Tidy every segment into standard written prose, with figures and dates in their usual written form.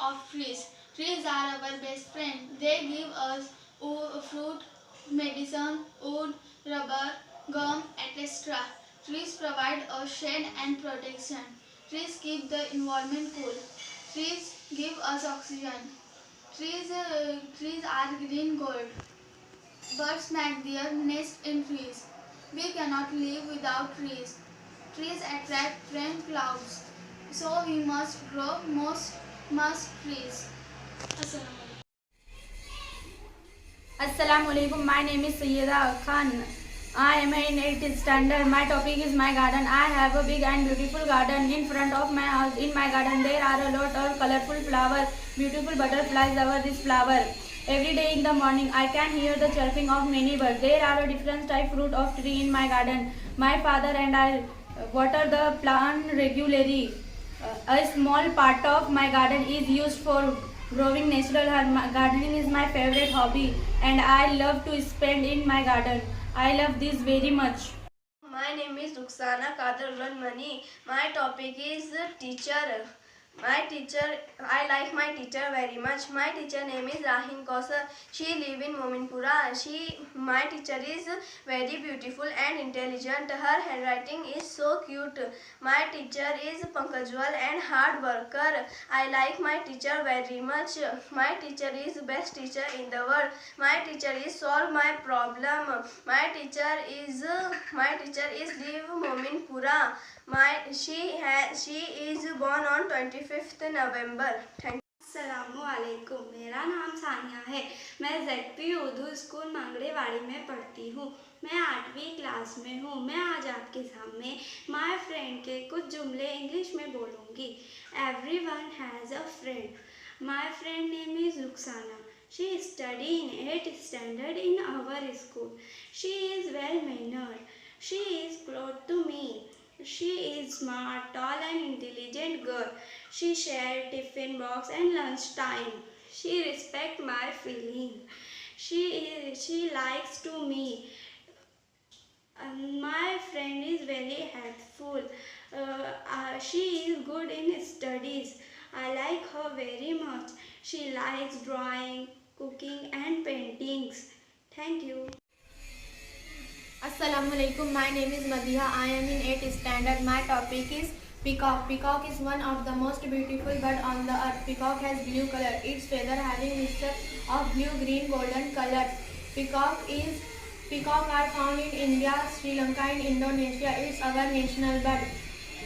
of trees. Trees are our best friend. They give us fruit, medicine, wood, rubber, gum, etc. Trees provide us shade and protection. Trees keep the environment cool. Trees give us oxygen. Trees are green gold. Birds make their nest in trees. We cannot live without trees. Trees attract rain clouds. So we must grow most trees. Assalamualaikum. Assalamualaikum. My name is Sayyeda Khan. I am in 8th standard. My topic is my garden. I have a big and beautiful garden in front of my house. In my garden there are a lot of colorful flowers. Beautiful butterflies over this flower. Every day in the morning I can hear the chirping of many birds. There are a different type fruit of tree in my garden. My father and I water the plant regularly. A small part of my garden is used for growing natural herb. Gardening is my favorite hobby and I love to spend in my garden. I love this very much. My name is Ruxana Kader Mani. My topic is teacher. I like my teacher very much. My teacher name is Rahin Kausar. She live in Mominpura. My teacher is very beautiful and intelligent. Her handwriting is so cute. My teacher is punctual and hard worker. I like my teacher very much. My teacher is best teacher in the world. My teacher is solve my problem. My teacher is live Mominpura. She is born on 25th November. Thank you. अस्सलामुअलैकुम। मेरा नाम सानिया है। मैं ZP Urdu school मंगड़ेवाड़ी में पढ़ती हूँ। मैं 8वीं क्लास में हूँ। मैं आज आपके सामने माय फ्रेंड के कुछ जुमले इंग्लिश में बोलूँगी। Everyone has a friend. My friend name is Ruxana. She study in 8th standard in our school. She is well mannered. She is close to me. She is smart, tall and intelligent girl. She share tiffin box and lunch time. She respect my feeling. She likes to me. My friend is very helpful. She is good in studies. I like her very much. She likes drawing, cooking and paintings. Thank you. Assalamualaikum. My name is Madiha. I am in 8th standard. My topic is peacock. Peacock is one of the most beautiful bird on the earth. Peacock has blue color. Its feather having mixture of blue, green, golden colors. Peacock are found in India, Sri Lanka and Indonesia. It's our national bird.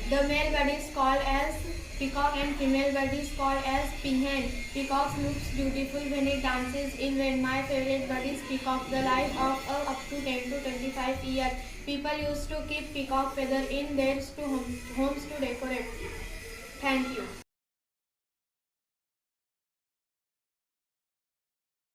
The male bird is called as peacock and female bird is called as peahen. Peacock looks beautiful when it dances in wind. My favorite bird is peacock. The life of up to 10 to 25 years. People used to keep peacock feather in their homes to decorate. Thank you.